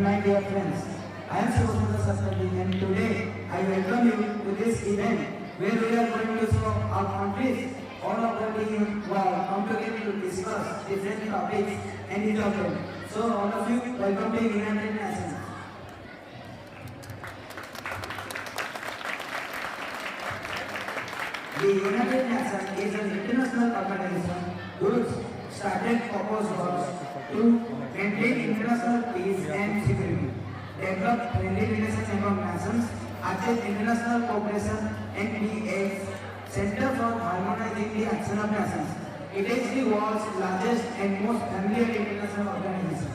my dear friends. I am Shubhamata Satrapati and today I welcome you to this event where we are going to show our countries all of the team while come together to discuss different topics and each of them. So all of you, welcome to United Nations. The United Nations is an international organization whose started purpose was to maintain international peace and security, develop friendly relations among nations, achieve international cooperation, and be a center for harmonizing the action of nations. It is the world's largest and most familiar international organization.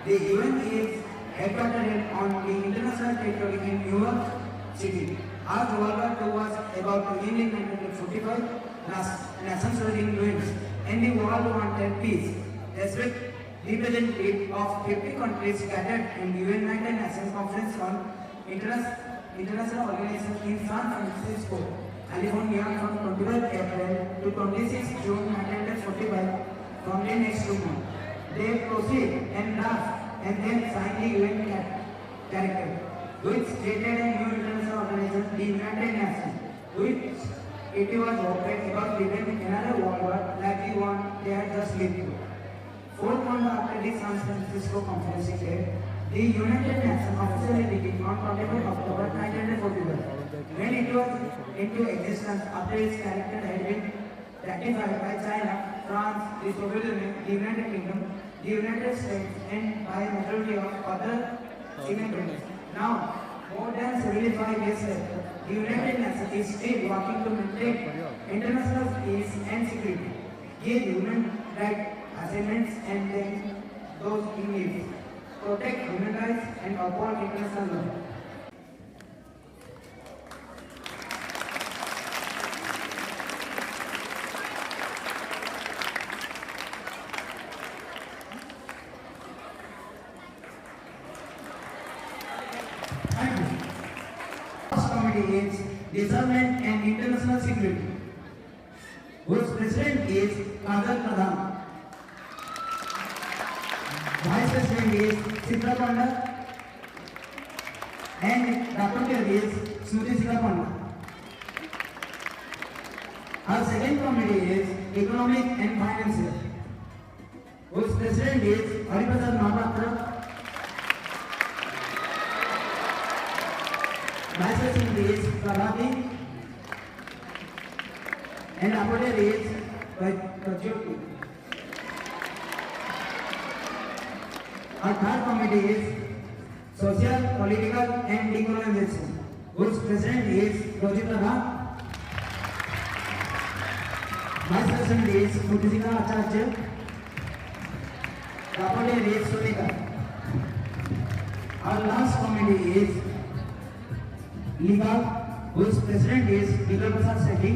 The UN is headquartered on the international territory in New York City. As World War II was about to end in 1945, nations were in ruins and the world wanted peace. Despite representatives of 50 countries gathered in the United Nations Conference on International Organization in San Francisco, California from 25 April to 26 June 1945 from the next 2 months. They proceed and draft and then sign the UN Charter, which created a new international organization, the United Nations, which it was hoped about preventing another world war like the one they had just lived through. 4 months after the San Francisco Conference ended, the United Nations officially began on 25 October 1945. When it was into existence after its character had been ratified by China, France, the Soviet Union, the United Kingdom, the United States, and by a majority of other signatories. Now, more than 75 years later, the United Nations is still working to maintain international peace and security, give human rights achievements and then those in need, protect human rights and uphold international law. Committee is Disarmament and International Security, whose president is Kajal Pradhan. Vice President is Sita Panda and Rapporteur is Smriti Sita Panda. Our second committee is Economic and Financial, whose president is Hariprasad Mahapatra. Vice President is Prabhati and Rapporteur is Prajyoti. Our third committee is Social, Political and Decolonization, whose president is Roji Pradhan. Vice President is Mudrika Acharya. Rapporteur is Sunika. Our last committee is Legal, whose president is Vimal Prasad Sethi.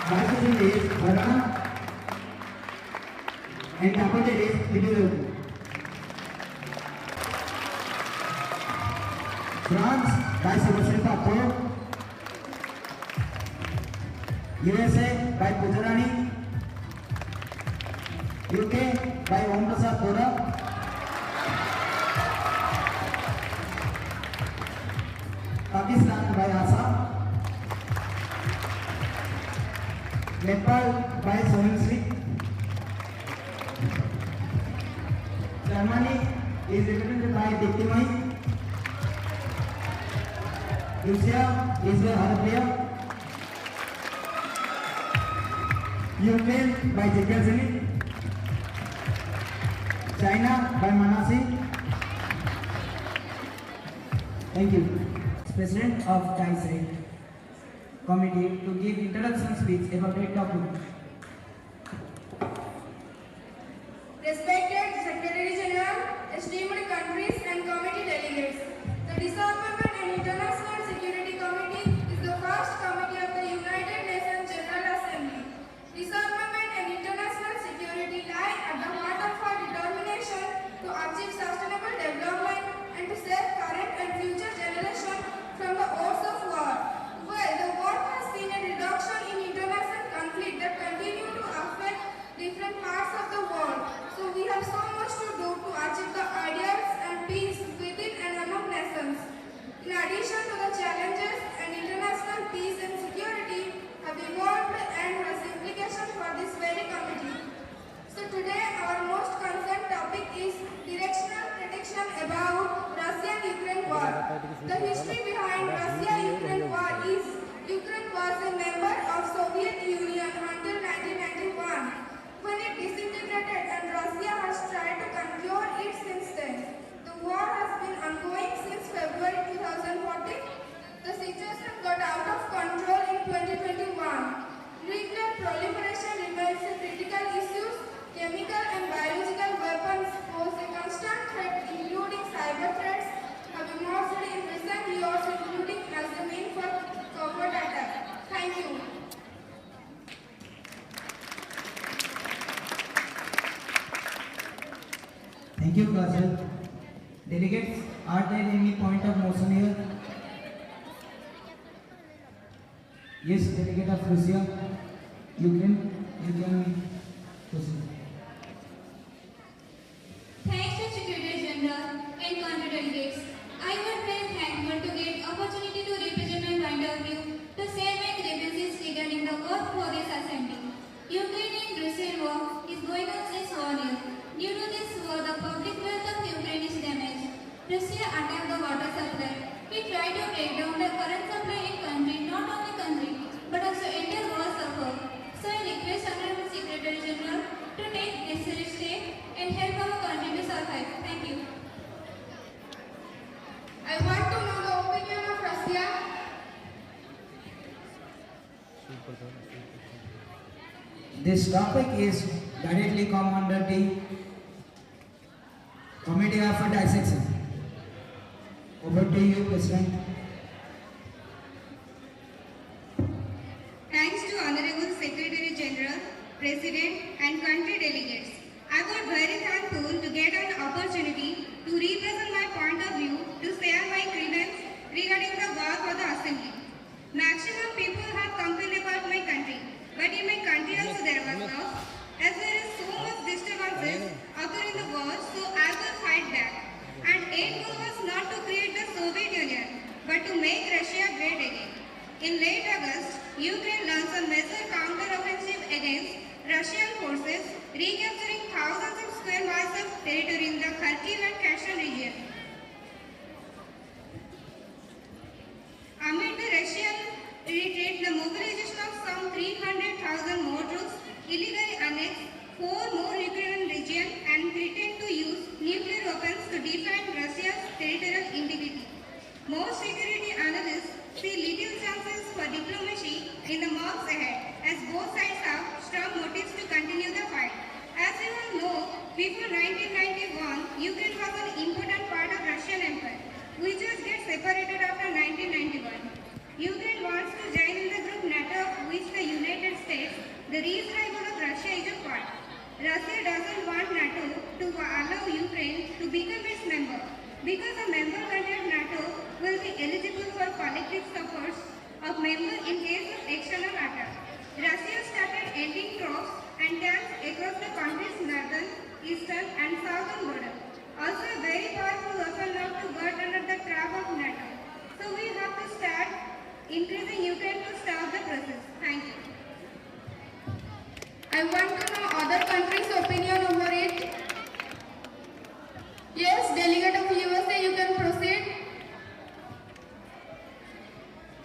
Vice President is Bharana and Rapporteur is Vidya. France by Sebastian Papo, USA by Pujarani, UK by Om Prasad Bora, Pakistan by Assam, Nepal by Sonal Singh, Germany is represented by Dipti Mai, Russia is by Harpriya, Ukraine by Jigyasini, China by Manasi. Thank you. President of TISEC Committee to give introduction speech about the topic. Respected Secretary General, esteemed countries and committee delegates, the Disarmament and International Security Committee is the first committee of the United Nations General Assembly. Disarmament and international security lie at the heart of our determination to achieve sustainable development and to save current and future generations from the horrors of war. Well, the world has seen a reduction in international conflict that Thank you, Kajal. Delegates, are there any point of motion here? Yes, delegate of Russia, Ukraine, you can proceed. Thanks to Secretary General and country delegates. I would feel thankful to get opportunity to represent my point of view to share my grievances regarding the work for this assembly. Ukraine and Russian war is going on since 1 year. Due to this war, the public health of Ukraine is damaged. Russia attacked the water supply. We tried to break down the current supply in country, not only country, but also entire world suffer. So I request Honorable Secretary General to take necessary steps and help our country to survive. Thank you. I want to know the opinion of Russia. This topic is directly come under the Committee of Dissection. Over to you, President. Thanks to Honorable Secretary General, President and country delegates. I was very thankful to get an opportunity to represent my point of view to share my grievance regarding the work of the Assembly. Maximum people have complained about my country, but in my country also there was loss. As there is so much disturbances occur in the world, so I will fight back. And end goal was not to create the Soviet Union, but to make Russia great again. In late August, Ukraine launched a major counter-offensive against Russian forces, recapturing thousands of square miles of territory in the Kharkiv and Kherson region. Amid the Russian retreat, the mobilization of some 300,000 more troops illegally annexed 4 more Ukrainian regions and threatened to use nuclear weapons to defend Russia's territorial integrity. Most security analysts see little chances for diplomacy in the months ahead, as both sides have strong motives to continue the fight. As you all know, before 1991, Ukraine was an important part of Russian Empire, which was get separated after 1991. Ukraine wants to join in the group NATO, of which the United States, the real rival of Russia, is a part. Russia doesn't want NATO to allow Ukraine to become its member, because a member country of NATO will be eligible for collective support of member in case of external attack. Russia started ending troops and camps across the country's northern, eastern and southern border. Also a very powerful weapon not to get under the trap of NATO. So we have to start increasing Ukraine to stop the process. Thank you. I want to know other countries' opinion over it. Yes, delegate of USA, you can proceed.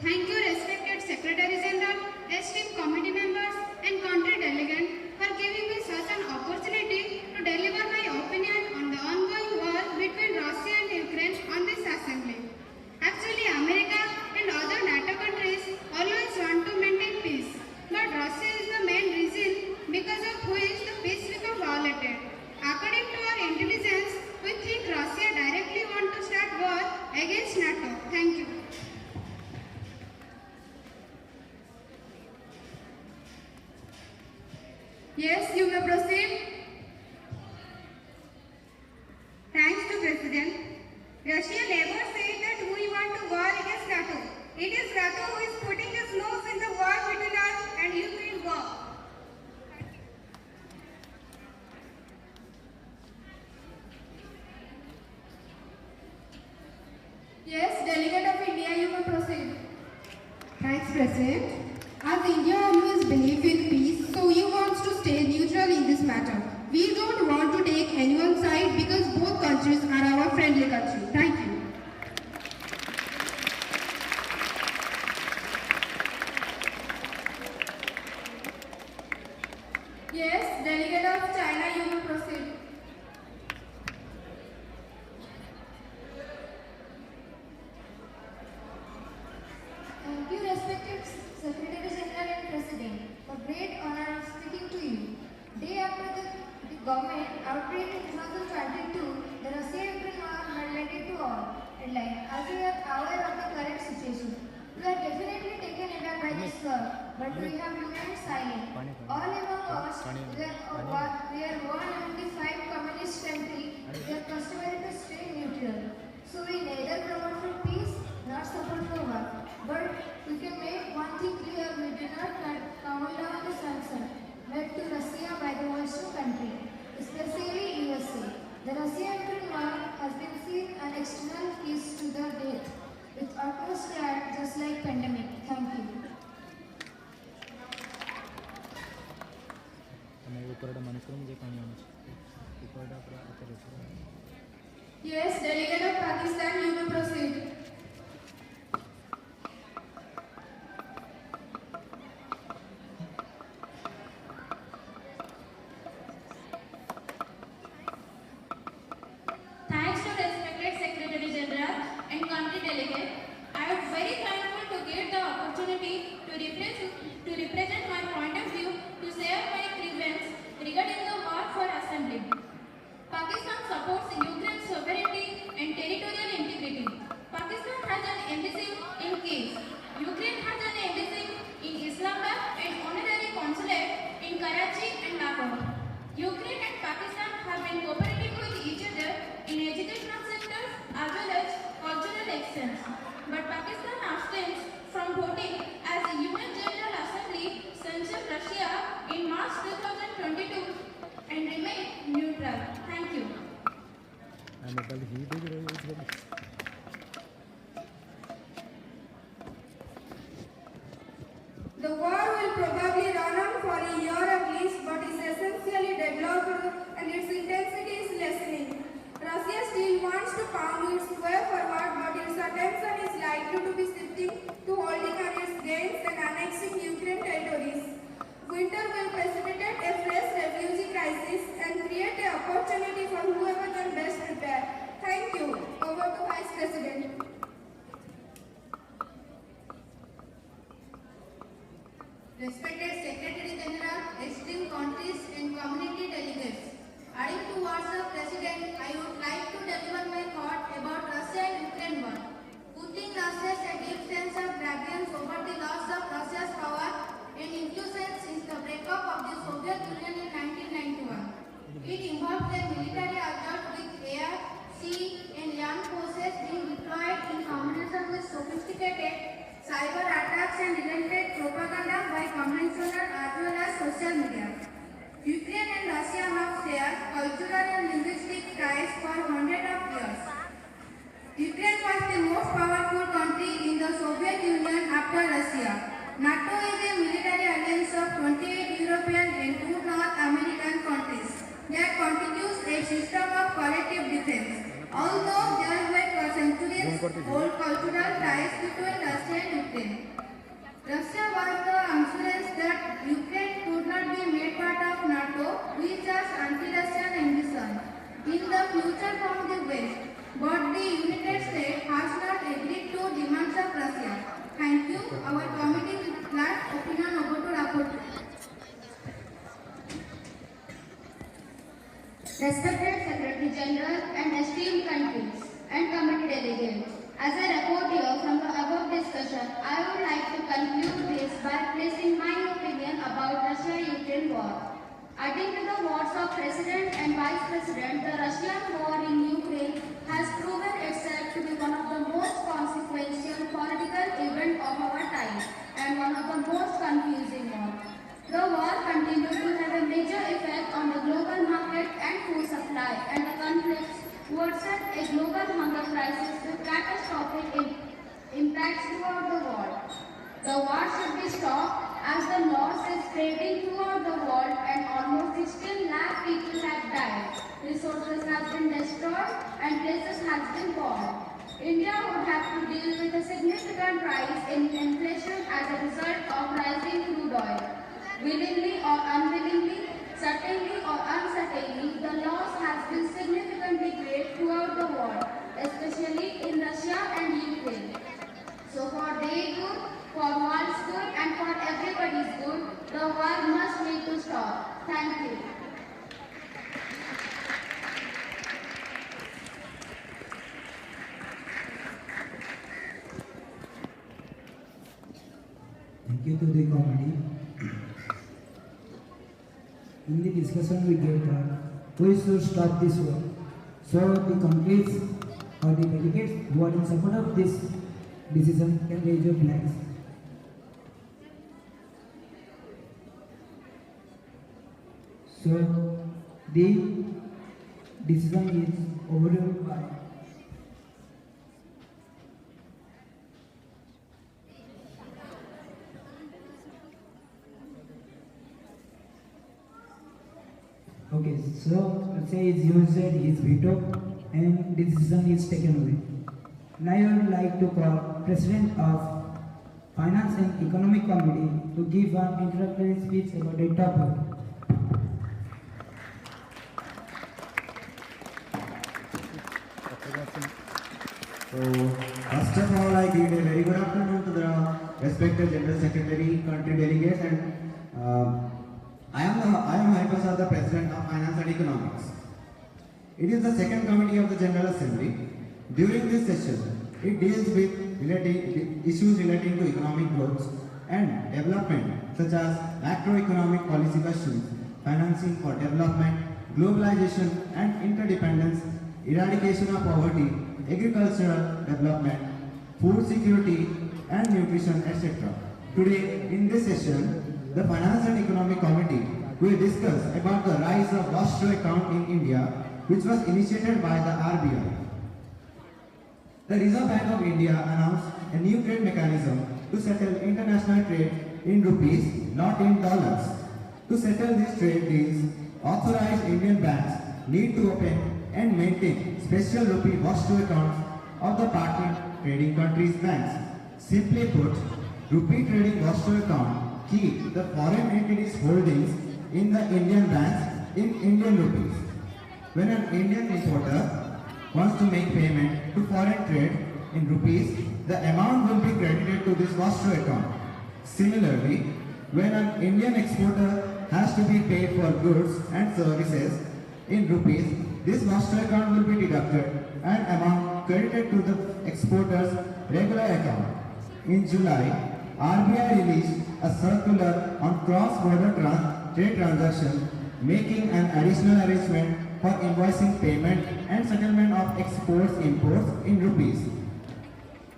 Thank you, respected Secretary General, esteemed committee members and country delegates for giving me such an opportunity to deliver my opinion on the ongoing war between Russia and Ukraine on this assembly. Actually, America and other NATO countries always want to maintain peace, but Russia is the main reason because of which the peace become violated. According to our intelligence, we think Russia directly want to start war against NATO. Thank you. Yes, you may proceed. Thanks to President. Russia never said that we want to war against NATO. It is NATO who is putting its nose in the war between us and Ukraine war. Yes, delegate of India, you may proceed. Thanks, President. As India always believes in peace, so we want to stay neutral in this matter. We don't want to take anyone's side because both countries are our friendly countries. Thank you. Yes, delegate of China, you may proceed. Thank you, respected Secretary General and President, for great honor of speaking to you. Day after the government outbreak in 2022, the Russia-Ukraine war had led to all. Headline: as we are aware of the current situation, we are definitely taken aback by this war, but we have remained silent. All among us, we are one among the 5 communist countries We are customary to stay neutral. So we neither promote for peace nor support for war. But we can make one thing clear: we do not count down the sanction made to Russia by the Western country, especially USA. The Russia-Ukraine war has been seen an external is to the death, with utmost care, just like pandemic. Thank you. Yes, delegate of Pakistan, you may proceed. Thanks to respected Secretary General and country delegate, I am very thankful to get the opportunity to represent my point of view to share my grievance regarding the war for assembly. Pakistan supports Ukraine's sovereignty and territorial integrity. Pakistan has an embassy in Kiev. Ukraine has an embassy in Islamabad and honorary consulate in Karachi and Lahore. Ukraine and Pakistan have been cooperating with each other in educational sectors as well as cultural exchange. But Pakistan abstains from voting as the UN General Assembly censured Russia in March 2022 and remained neutral. Thank you. The war will probably run on for a year at least, but is essentially deadlocked and its intensity is lessening. Russia still wants to pound its way forward, but its attention is likely to be shifting to holding on its gains and annexing Ukraine territories. Winter will precipitate a fresh refugee crisis and create an opportunity for whoever can best prepare. Thank you. Over to Vice President. Respected Secretary General, esteemed countries and community delegates, adding to words of President, I would like to deliver my thought about Russia and Ukraine war. Putin nurses a deep sense of grievance over the loss of Russia's power and influence since the breakup of the Soviet Union in 1991. It involved a military assault with air, sea and land forces being deployed in combination with sophisticated cyber attacks and related propaganda by conventional as well as social media. Ukraine and Russia have shared cultural and linguistic ties for hundreds of years. Ukraine was the most powerful country in the Soviet Union after Russia. NATO is a military alliance of 28 European and 2 North American countries that constitutes a system of collective defense. Although there were centuries-old cultural ties between Russia and Ukraine. Russia was the assurance that Ukraine could not be made part of NATO, which has anti-Russian ambition in the future from the West. But the United States has not agreed to demands of Russia. Thank you. Our committee will last opinion over to Rapporteur. Respected Secretary General and esteemed countries and committee delegates, as a rapporteur from the above discussion, I would like to conclude this by placing my opinion about Russia-Ukraine war. Adding to the words of President and Vice President, the Russian war in Ukraine has proven itself to be one of the most consequential political events of our time and one of the most confusing ones. The war continued to have a major effect on the global market and food supply, and the conflicts worsened a global hunger crisis with catastrophic impacts throughout the world. The war should be stopped as the loss is spreading throughout the world and almost 16 lakh people have died. Resources have been destroyed and places have been bombed. India would have to deal with a significant rise in inflation as a result of rising crude oil. Willingly or unwillingly, certainly or uncertainly, the loss has been significantly great throughout the world, especially in Russia and Ukraine. So for their good, for world's good and for everybody's good, the war must need to stop. Thank you. Thank you to the committee. In the discussion we get we should stop this war. So the countries or the delegates who are in support of this decision can raise your flags. So the decision is overruled by okay, so let's say is used his veto and the decision is taken away. Now I would like to call President of Finance and Economic Committee to give an introductory speech about the topic. So, first of all, I give a very good afternoon to the respected General Secretary, country delegates, and I am Haipasad, the President of Finance and Economics. It is the second committee of the General Assembly. During this session, it deals with issues relating to economic growth and development, such as macroeconomic policy questions, financing for development, globalization and interdependence, eradication of poverty, agricultural development, food security and nutrition, etc. Today, in this session, the Finance and Economic Committee will discuss about the rise of wash to account in India, which was initiated by the RBI. The Reserve Bank of India announced a new trade mechanism to settle international trade in rupees, not in dollars. To settle these trade deals, authorized Indian banks need to open and maintain special rupee wash to accounts of the partner trading countries' banks. Simply put, rupee trading wash to account keep the foreign entities' holdings in the Indian banks in Indian rupees. When an Indian importer wants to make payment to foreign trade in rupees, the amount will be credited to this wash to account. Similarly, when an Indian exporter has to be paid for goods and services in rupees, this wash to account will be deducted and amount credited to the exporter's regular account. In July, RBI released a circular on cross-border trade transactions, making an additional arrangement for invoicing payment and settlement of exports-imports in rupees.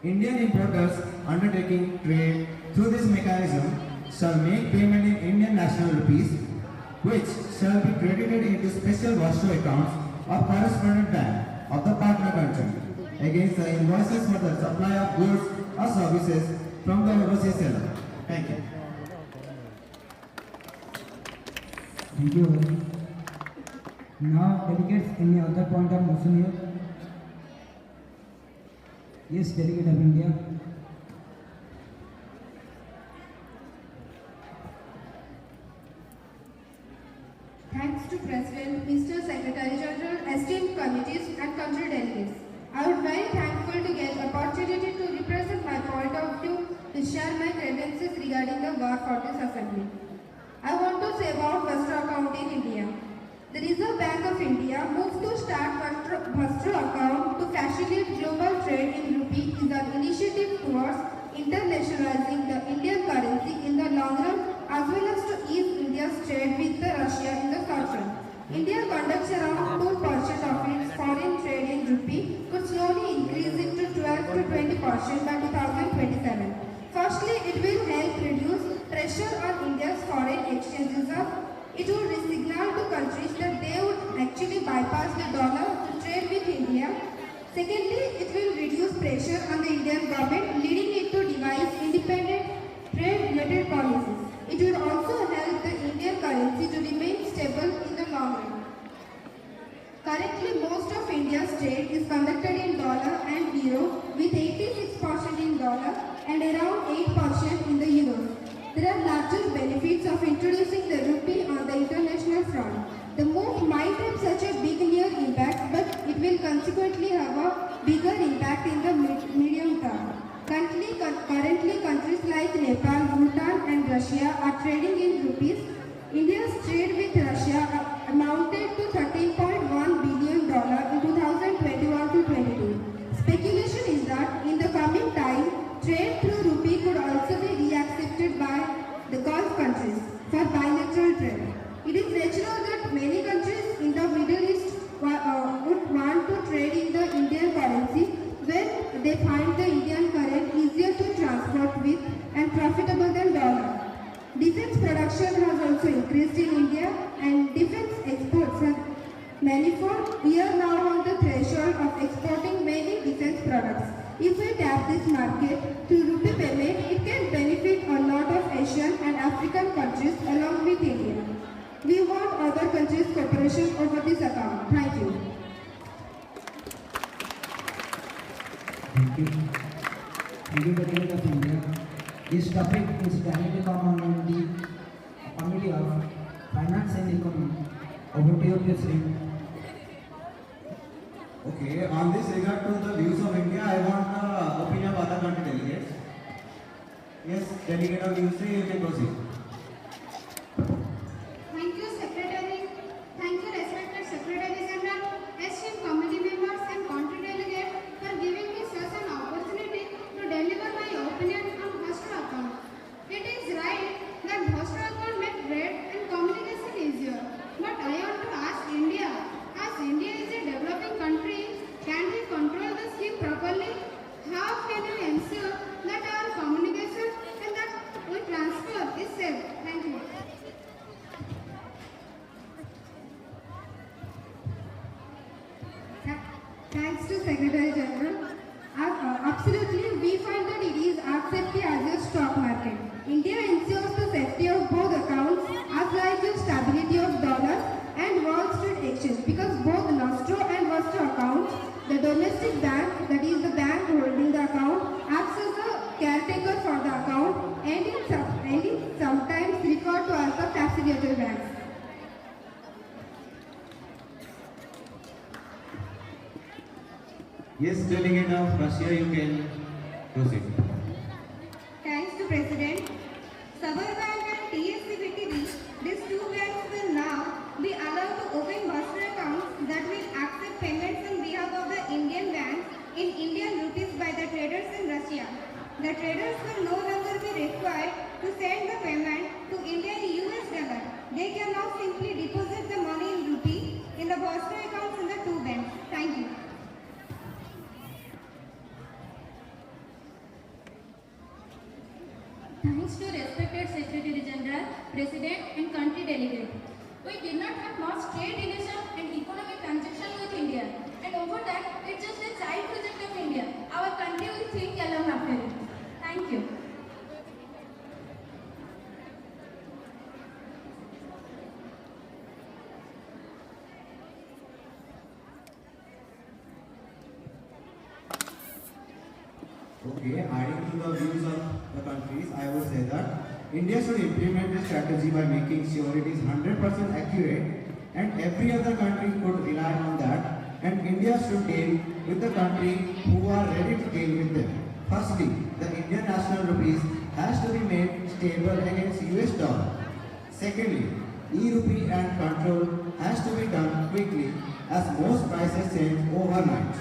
Indian importers undertaking trade through this mechanism shall make payment in Indian national rupees, which shall be credited into special wash to accounts of correspondent bank of the partner country against the invoices for the supply of goods or services from the overseas seller. Thank you. Thank you. Now, delegates, any other point of motion here? Yes, delegate of India. Thanks to President, Mr. Secretary General, esteemed committees and country delegates. I would very thankful to get opportunity to represent my point of view to share my grievances regarding the war for this assembly. I want to say about Vastu account in India. The Reserve Bank of India moved to start Vastu account to facilitate global trade in rupee is an initiative towards internationalizing the Indian currency in the long run as well as to ease India's trade with Russia in the short run. India conducts around 2% of its foreign trade in rupee, could slowly increase it to 12 to 20% by 2027. Firstly, it will help reduce pressure on India's foreign exchange reserve. It would signal to countries that they would actually bypass the dollar to trade with India. Secondly, it will reduce pressure on the Indian government, leading it to devise independent trade-related policies. It will also help the Indian currency to remain stable in the long run. Currently, most of India's trade is conducted in dollar and euro, with 86% in dollar and around 8% in the euros. There are larger benefits of introducing the rupee on the international front. The move might have such a big near impact, but it will consequently have a bigger impact in the medium term. Currently, countries like Nepal, Bhutan and Russia are trading in rupees. India's trade with Russia amounted to $13.1 billion in 2021 to 22. Speculation is that in the coming time, trade through rupee could also be reaccepted by the Gulf countries. For Therefore, we are now on the threshold of exporting many defense products. If we tap this market through rupee payment, it can benefit a lot of Asian and African countries along with India. We want other countries' cooperation over this account. Thank you. Thank you. Thank you, President of India. This topic is directly come on the Committee of Finance and Economy. Over to you, President. Okay, on this regard to the views of India, I want the opinion of other country delegates. Yes, delegate of USA, you can proceed. Thank you, Secretary. Thank you, respected Secretary General, esteemed committee members and country delegates for giving me such an opportunity to deliver my opinion on Bhastra account. It is right that Bhastra account make trade and communication easier. But I want to ask India, as India is a developing country, can we control the scheme properly? How can we ensure that our communication and that we transfer is safe? Thank you. Thanks to Secretary General. Absolutely, we find that it is as safety as a stock market. India ensures the safety of both accounts as well as the stability of dollar and Wall Street exchange because both Nostro and Vostro accounts, the domestic bank, that is the bank holding the account, acts as the caretaker for the account and is sometimes referred to as the facilitator banks. Yes, delegate of Russia, you can proceed. Thanks to President. Suburban and TSCBTB, these two banks will now be allowed to open Bhastra accounts that will accept payments on behalf of the Indian banks in Indian rupees by the traders in Russia. The traders will no longer be required to send the payment to India in US dollar. They can now simply deposit the money in rupee in the Bhastra accounts in the two banks. Thank you. Thanks to respected Secretary General, President and country delegate. We did not have much trade relation and economic transaction with India. And over that, it's just a child project of India. Our country will think along after it. Thank you. Okay, adding to the views of the countries, I would say that India should implement this strategy by making sure it is 100% accurate and every other country could rely on that and India should deal with the country who are ready to deal with them. Firstly, the Indian national rupees has to be made stable against US dollar. Secondly, e-rupee and control has to be done quickly as most prices change overnight.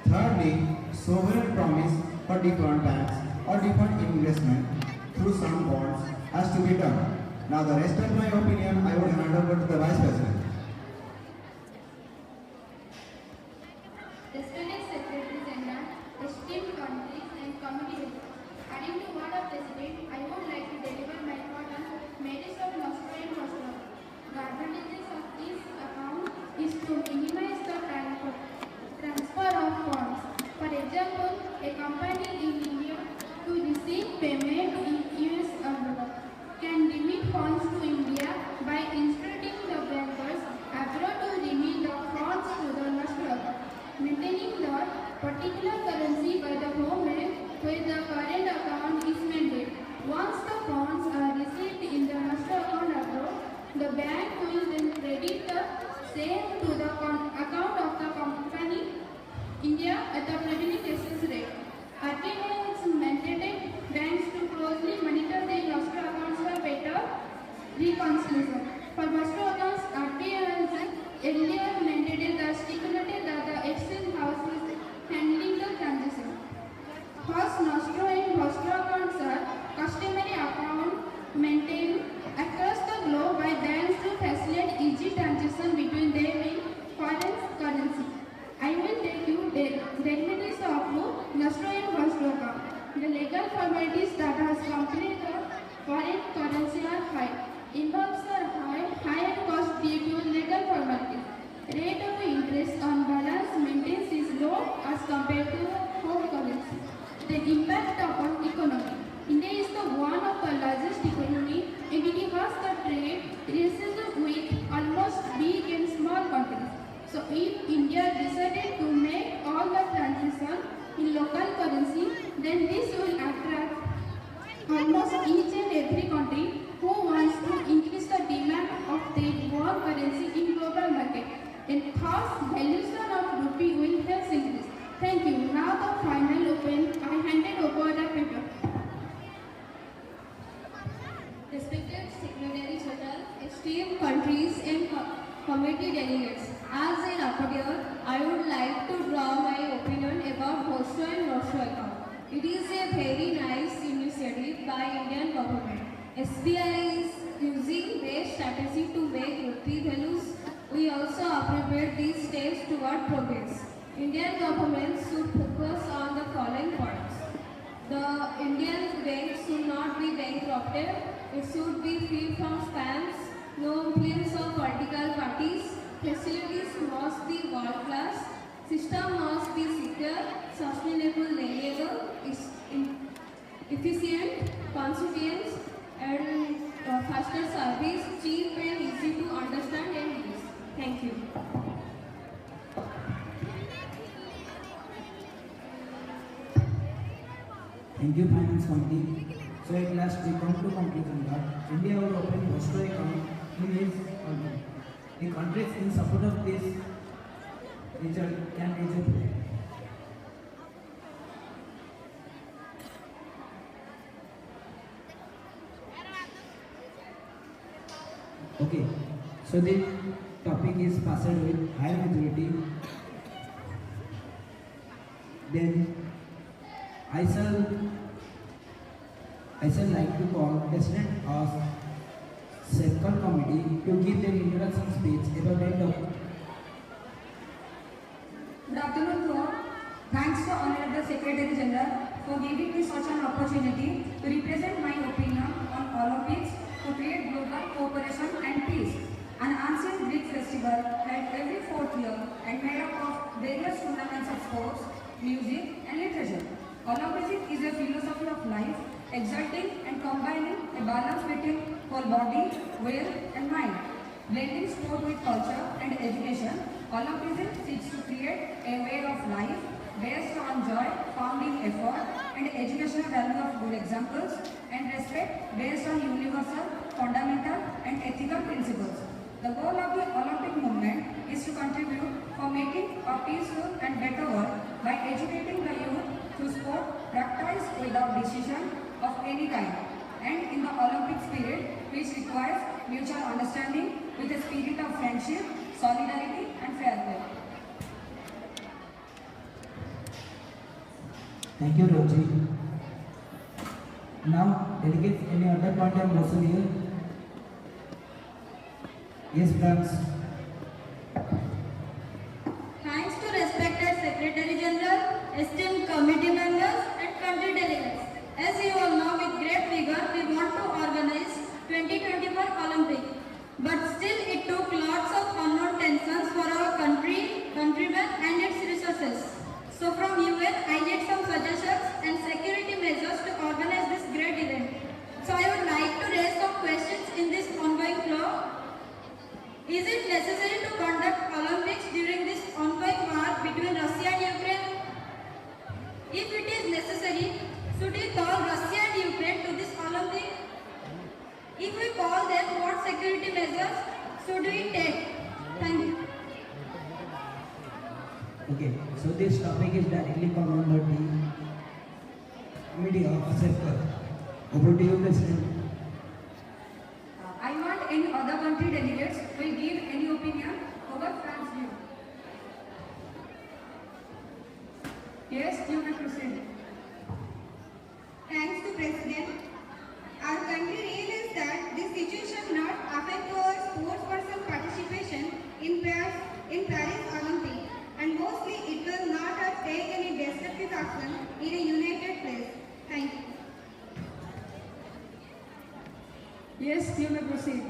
Thirdly, sovereign promise for different banks or different investment through some bonds has to be done. Now the rest of my opinion I would hand over to the Vice President. Respected Secretary General, esteemed countries and committee, adding to what of President, I would like to deliver my thought on merits of Nostro and Vostro. The advantages of this account is to minimize the transfer of funds. For example, a company in India to receive payment in US dollar can remit funds to India by instructing the bankers abroad to remit the funds to the Nostro account, maintaining the particular currency by the homeland where the current account is maintained. Once the funds are received in the Nostro account abroad, the bank will then credit the same to the account of the company India at the prevailing exchange rate. RBI has mandated banks to closely monitor their Nostro accounts for better reconciliation. For Nostro accounts, RBI has earlier mandated that stipulated that the exchange house is handling the transaction. First, Nostro and Vostro accounts are customary accounts maintained across the globe by banks to facilitate easy transaction between them in foreign currency. I will take you derivatives of Nostro and Vostro account. The legal formalities that has completed the foreign currency are high. Involves are high and cost due to legal formalities. Rate of esteemed countries and committee delegates, as a rapporteur, I would like to draw my opinion about Hostel and Nostro account. It is a very nice initiative by Indian government. SBI is using their strategy to make rupee values. We also appreciate these steps toward progress. Indian government should focus on the following points. The Indian bank should not be bankrupted. It should be free from spams, no influence of political parties. Facilities must be world class. System must be secure, sustainable, reliable, efficient, consistent, and faster service, cheap and easy to understand and use. Thank you. Thank you, Finance Committee. So at last we come to conclusion that India will open Nostro account in its country. The countries in support of this result can execute. Okay, so the topic is passed with high majority. Then I shall like to call President of Circle Committee to give their introduction speech about the topic. Good afternoon to all. Thanks to Honorable Secretary General for giving me such an opportunity to represent my opinion on Olympics to create global cooperation and peace. An ancient Greek festival held every fourth year and made up of various tournaments of sports, music and literature. Olympics is a philosophy of life, exalting and combining a balance between whole body, will and mind. Blending sport with culture and education, Olympics seeks to create a way of life based on joy, found in effort and educational value of good examples and respect based on universal, fundamental and ethical principles. The goal of the Olympic movement is to contribute for making a peaceful and better world by educating the youth through sport practiced without decision of any kind and in the Olympic spirit which requires mutual understanding with a spirit of friendship, solidarity and fair play. Thank you, Roji. Now, delegates, any other point of motion here? Yes, friends. Thanks to respected Secretary General, esteemed committee members and country delegates. As you all know, with great vigor, we want to organize 2024 Olympic. But still it took lots of unknown tensions for our country, countrymen and its resources. So from UN, I need some suggestions and security measures to organize this great event. So I would like to raise some questions in this ongoing flow. Is it necessary to conduct Olympics during this ongoing war between Russia and Ukraine? If it is necessary, should we call Russia and Ukraine to this Olympic? If we call them, what security measures should we take? Thank you. Okay, so this topic is directly covered under the Committee of Circle. Over to you, President. I want any other country delegates will give any opinion over France view. Yes, you may proceed. Thanks to President, our country realizes that this situation not affect our sports person participation in Paris Olympic, and mostly it will not take any destructive action in a united place. Thank you. Yes, you may proceed.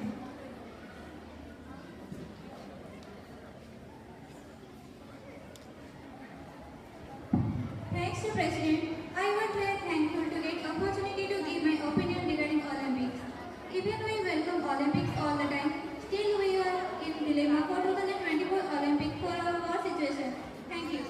Thanks to President, I would be thankful to get opportunity to give my opinion regarding Olympics. Even we welcome Olympics all the time, still we are in dilemma for 2024 Olympic for our war situation. Thank you.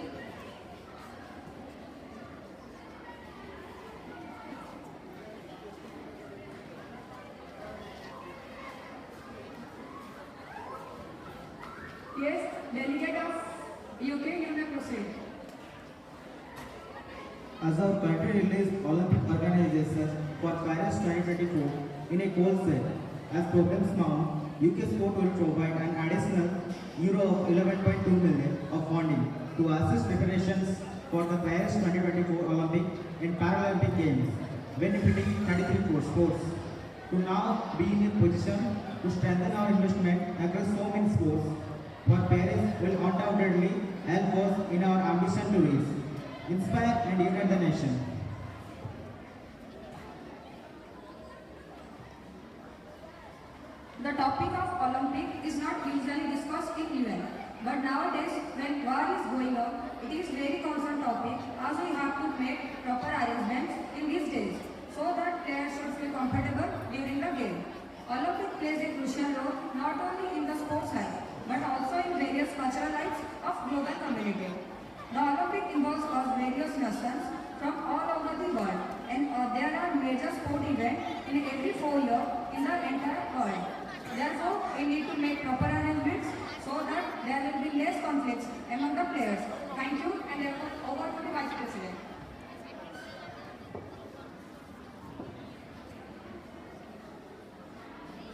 Yes, delegate of UK, you may proceed. As our country released Olympic organization for Paris 2024 in a cold set, as problems now UK Sport will provide an additional euro 11.2 million of funding to assist preparations for the Paris 2024 Olympic and Paralympic Games, benefiting 33 sports. To now be in a position to strengthen our investment across so many sports, for Paris will undoubtedly help us in our ambition to reach, inspire and unite the nation. The topic of Olympic is not usually discussed in UN, but nowadays when war is going on, it is very concerned topic as we have to make proper arrangements in these days so that players should feel comfortable during the game. Olympic plays a crucial role not only in the sports life but also in various cultural lives of global community. The Olympic involves us various nations from all over the world and there are major sport events in every 4 years in the entire world. Therefore, we need to make proper arrangements so that there will be less conflicts among the players. Thank you and over to the Vice President.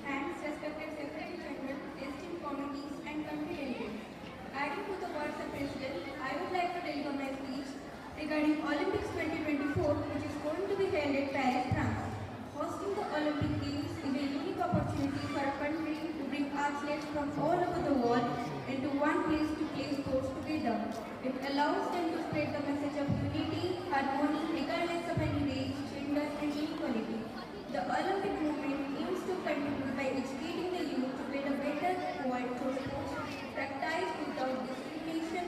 Thanks, respected Secretary General, esteemed committees and country delegates. Adding to the words of President, I would like to deliver my speech regarding Olympics 2024, which is going to be held at Paris, France. Hosting the Olympic Games is a unique opportunity for a country to bring athletes from all over the world into one place to play sports together. It allows them to spread the message of unity, harmony, regardless of any race, gender and inequality. The Olympic movement aims to contribute by educating the youth to build a better world through sports practiced without discrimination,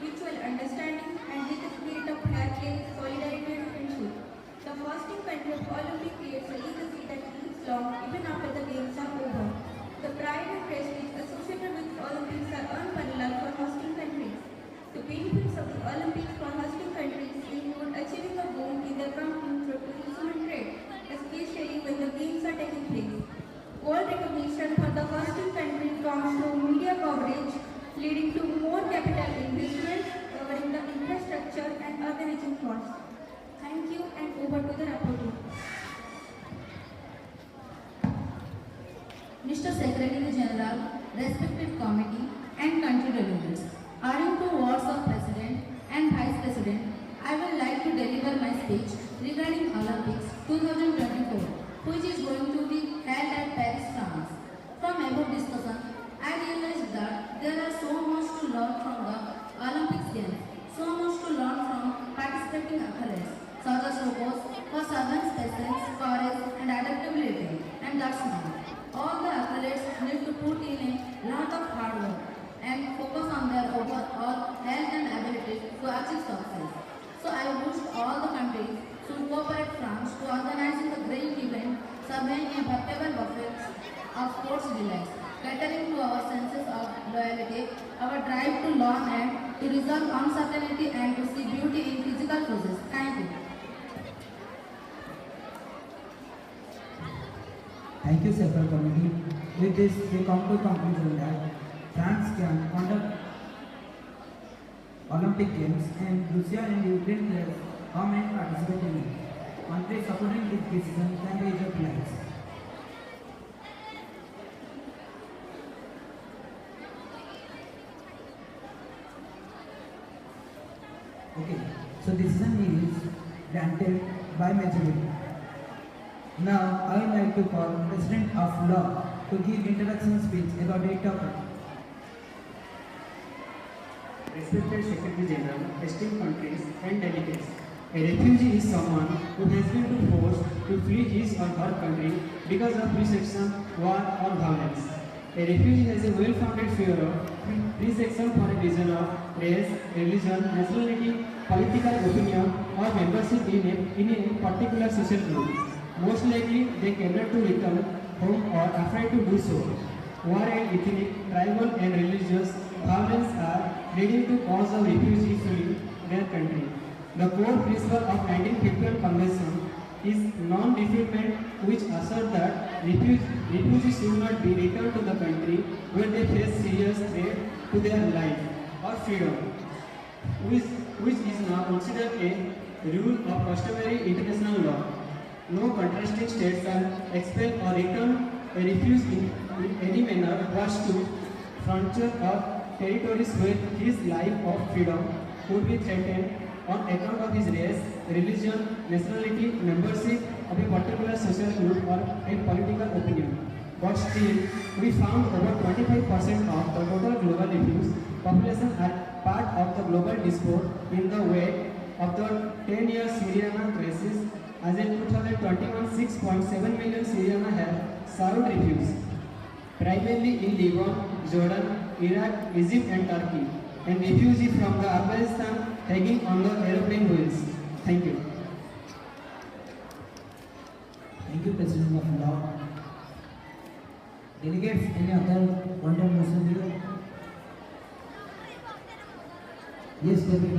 mutual understanding and with the spirit of fair play, solidarity and friendship. The hosting country of Olympic creates a legacy that lives long even after the games are over. The pride and prestige associated with Olympics are unparalleled for hosting countries. The benefits of the Olympics for hosting countries include achieving a boom in their company through tourism and trade, especially when the games are taking place. World recognition for the hosting country comes through media coverage, leading to more capital investment, covering the infrastructure and organizing costs. Thank you and over to the rapporteur. Mr. Secretary General, respected committee and country delegates, owing to words of President and Vice President, I would like to deliver my speech regarding Olympics 2024, which is going to be held at Paris, France. From above discussion, I realized that there are so much to learn from the Olympics Games, so much to learn from participating athletes, such as robots, perseverance, patience, courage, and adaptability. And that's not. All the athletes need to put in a lot of hard work and focus on their overall health and ability to achieve success. So I wish all the countries should cooperate France to organizing the great event, surveying a portable buffet of sports delights, catering to our senses of loyalty, our drive to learn and to resolve uncertainty and to see beauty in physical process. Thank you. Thank you, Central Committee. With this, we come to conclusion that France can conduct Olympic Games and Russia and Ukraine players come and participate in it. Countries supporting this decision can raise their flags. Okay, so decision is granted by majority. Now, I would like to call President of Law to give introduction speech about the topic. Respected Secretary General, esteemed countries and delegates, a refugee is someone who has been forced to flee his or her country because of resection, war or violence. A refugee has a well-founded fear of resection for a reason of race, religion, nationality, political opinion or membership in a particular social group. Most likely, they cannot to return home or afraid to do so. War and ethnic, tribal and religious violence are leading to cause of refugees fleeing their country. The core principle of 1951 Convention is non-refoulement, which asserts that refugees should not be returned to the country where they face serious threat to their life or freedom, which is now considered a rule of customary international law. No contrasting state shall expel or return a refugee in any manner was to frontier of territories where his life of freedom could be threatened on account of his race, religion, nationality, membership of a particular social group or a political opinion. But still, we found over 25% of the total global refugee population are part of the global diaspora in the wake of the 10-year Syrian crisis. As in 2021, 6.7 million Syrians have sought refuge, primarily in Lebanon, Jordan, Iraq, Egypt and Turkey, and refugees from the Afghanistan hanging on the aeroplane wheels. Thank you. Thank you, President of Law. Delegates, any other point of motion here? Yes, David.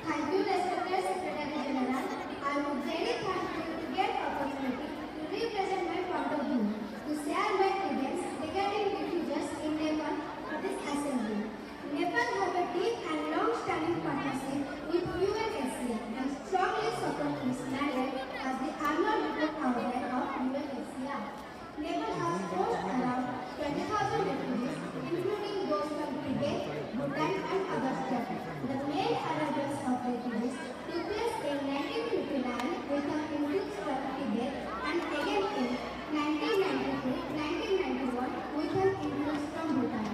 Thank you, respected Secretary General. I would very thankful to get opportunity to represent my point of view, to share my feelings regarding refugees in Nepal for this assembly. Nepal have a deep and long-standing partnership with UNHCR and strongly support its mandate as the annual report outline of UNHCR. Nepal has hosted around 20,000 refugees, including those from Tibet, Bhutan and other states. The main arrivals of refugees took place in 1959 with an influx from Tibet and again in 1992-1991 with an influx from Bhutan.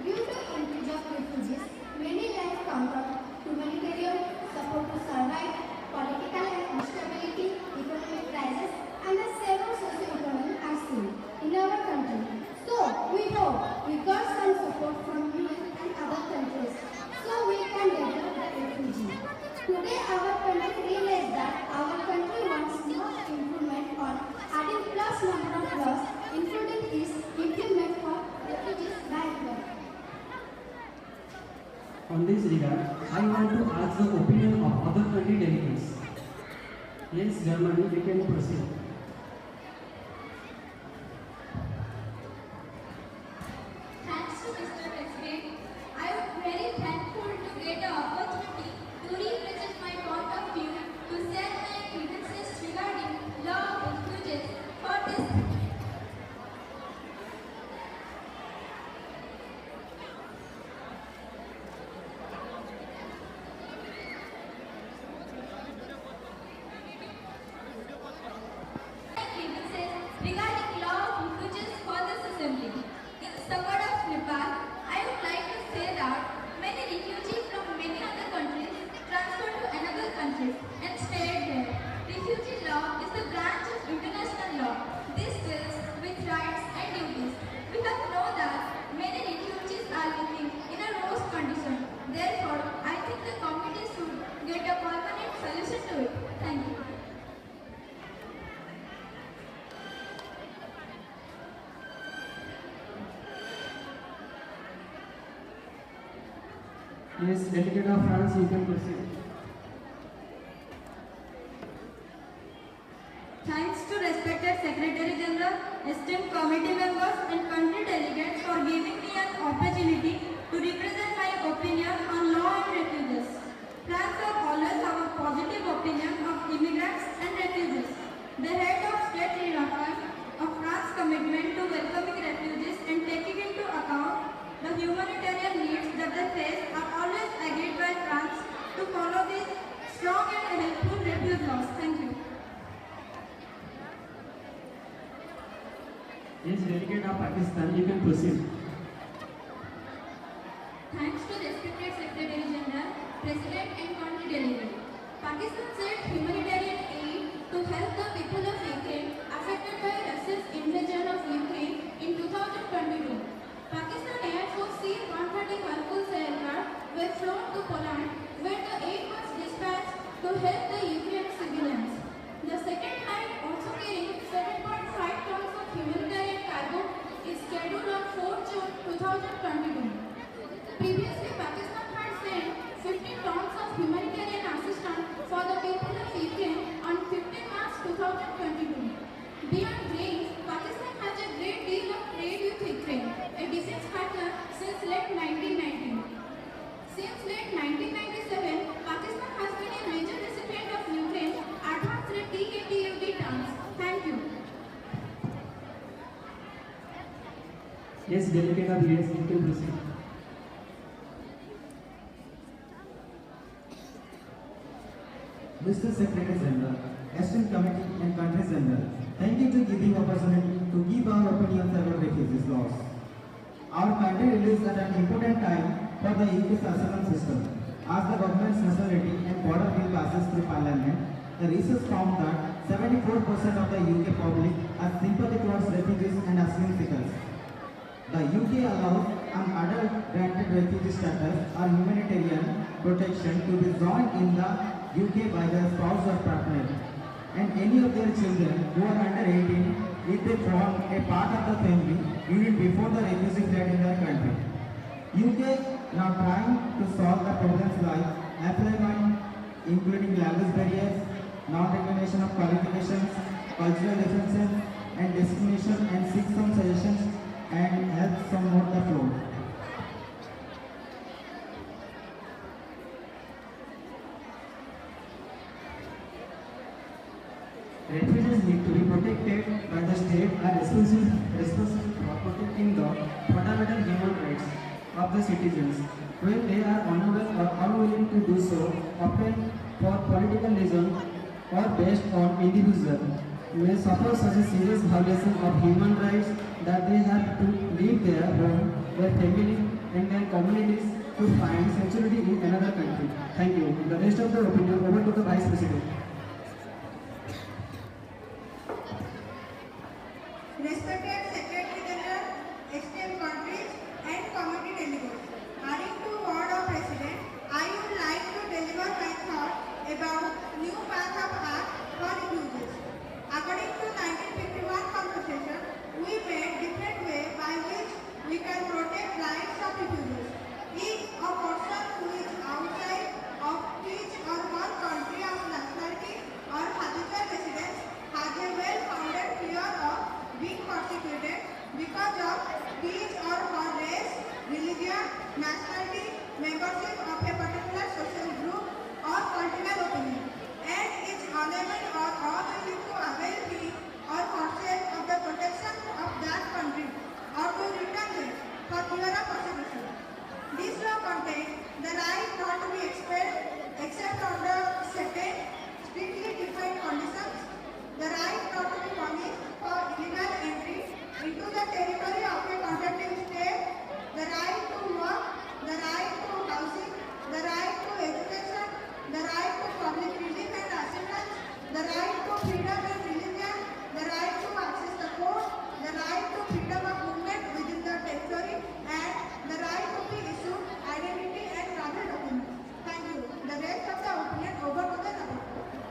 Due to influx of refugees, many lives counted humanitarian support to survive, political instability, economic crisis, and the several socio-economic are seen in our country. So, we hope we got some support from UN and other countries so we can develop the refugee. Today, our country realized that our country wants more improvement on adding plus number of laws, including this implement for refugees right now. On this regard, I want to ask the opinion of other country delegates. Yes, Germany, we can proceed. Thanks to Mr. President, I am very thankful to get the opportunity to represent my point of view to share my grievances regarding law of refugees for this. Grievances regarding law of refugees for this assembly. In support of Nepal, I would like to say that many refugees from many other countries transfer to another country and stay there. Refugee law is the branch of international law. This deals with rights and duties. We have known that many refugees are living in a worse condition. Therefore, I think the committee should get a permanent solution to it. Thank you. Yes, delegate of France, you can proceed. Thanks to respected Secretary General, esteemed committee members and country delegates for giving me an opportunity to represent my opinion on law and refugees. France have always have a positive opinion of immigrants and refugees. The head of state reaffirmed of France's commitment to welcoming refugees and taking into account the humanitarian needs that they face are always agreed by France to follow these strong and helpful refugee laws. Thank you. Yes, delegate of Pakistan, you can proceed. Thanks to respected Secretary General, President and country delegate. Pakistan sent humanitarian aid to help the people of Ukraine affected by Russia's invasion of Ukraine in 2022. Pakistan Air Force C-130 Hercules aircraft were flown to Poland where the aid was dispatched to help the Ukrainian civilians. The second flight, also carrying 7.5 tons of humanitarian cargo, is scheduled on 4 June 2022. Previously, Pakistan had sent 15 tons of humanitarian assistance for the people of Ukraine on 15 March 2022. Yes, delegate of US to proceed. Mr. Secretary General, Esteemed Committee and Country General, thank you to giving opportunity to give our opinions about refugees laws. Our country released at an important time for the UK's asylum system. As the government's nationality and border bill passes through Parliament, the research found that 74% of the UK public has sympathy towards refugees and asylum seekers. The UK allows an adult granted refugee status or humanitarian protection to be joined in the UK by their spouse or partner, and any of their children who are under 18 if they form a part of the family even before the refugee fled in their country. UK now trying to solve the problems like employment, including language barriers, non-recognition of qualifications, cultural differences, and discrimination, and seek some suggestions and help some more the flow. Refugees need to be protected by the state are responsible for protecting the fundamental human rights of the citizens. When they are unable or unwilling to do so, often for political reasons or based on individual, may suffer such a serious violation of human rights that they have to leave their home, their family and their communities to find sanctuary in another country. Thank you. The rest of the opinion over to the Vice President. Respected Secretary General, esteemed countries and committee delegates, adding to word of President, I would like to deliver my thought about new path of act for refugees. According to 1951 Constitution, we made different ways by which we can protect rights of refugees. If a person who is outside of his or her country of nationality or habitual residence has a well-founded fear of being persecuted because of his or her race, religion, nationality, membership of a particular social group or political opinion, and is unable or unwilling to avail him or herself of the protection of that country or to return there for fear of persecution. This law contains the right not to be expelled except under certain strictly defined conditions, the right not to be punished for illegal entry into the territory of a contracting state, the right to work, the right to housing, the right to education, the right to public relief and assistance, the right to freedom and religion, the right to access the court, the right to freedom of movement within the territory, and the right to be issued identity and travel documents. Thank you. The rest of the opinion over to the rapporteur.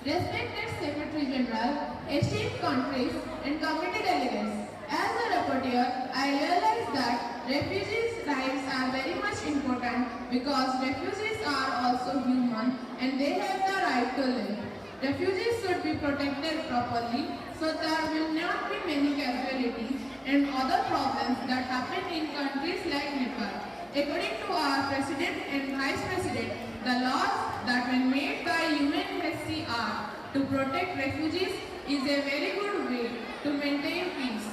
Respected Secretary General, esteemed countries and committee delegates, as a rapporteur, I realize that refugees' rights are very much important because refugees are also human and they have the right to live. Refugees should be protected properly so there will not be many casualties and other problems that happen in countries like Nepal. According to our President and Vice President, the laws that were made by UNHCR to protect refugees is a very good way to maintain peace.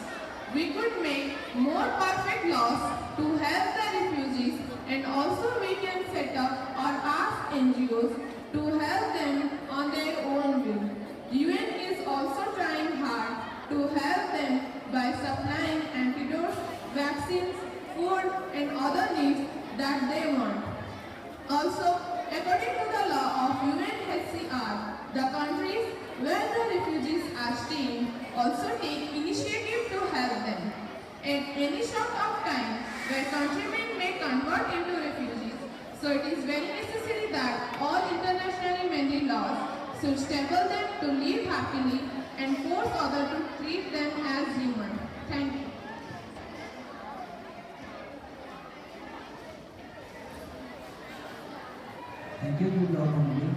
We could make more perfect laws to help the refugees, and also we can set up or ask NGOs to help them on their own will. UN is also trying hard to help them by supplying antidotes, vaccines, food and other needs that they want. Also, according to the law of UNHCR, the countries where the refugees are staying also take initiative to help them. At any short of time, where countrymen may convert into refugees, so it is very necessary that all internationally mandated laws should stable them to live happily and force others to treat them as human. Thank you. Thank you, good law committee.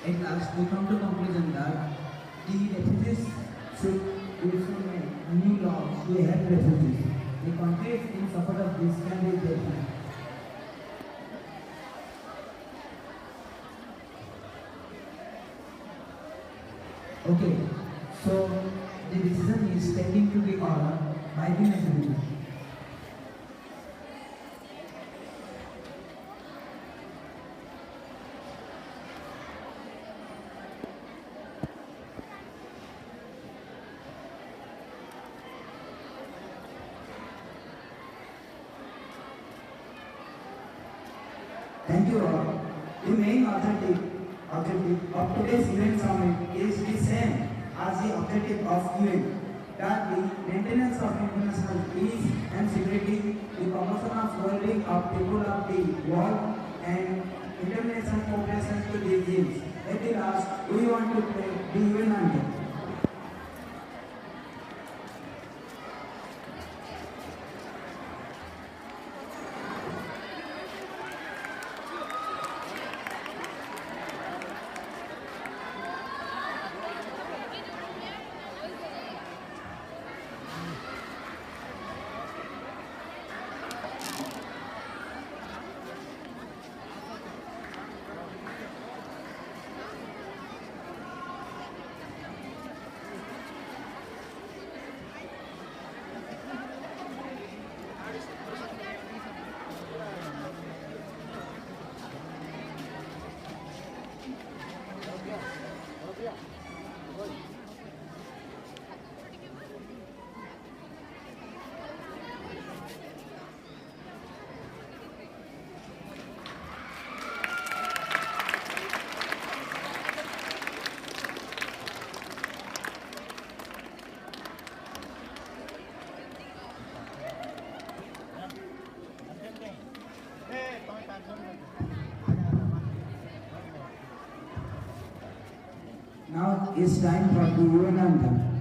At last, we come to conclusion that the refugees should also make new laws to help refugees. The countries in support of this can be different. Okay, so the decision is taken to be ordered by the majority. Thank you all. The main objective of today's UN summit is the same as the objective of UN, that the maintenance of international peace and security, the promotion of well-being of people of the world, and international cooperation to these aims. At the last, we want to play the UN anthem. Now it's time for the UN anthem.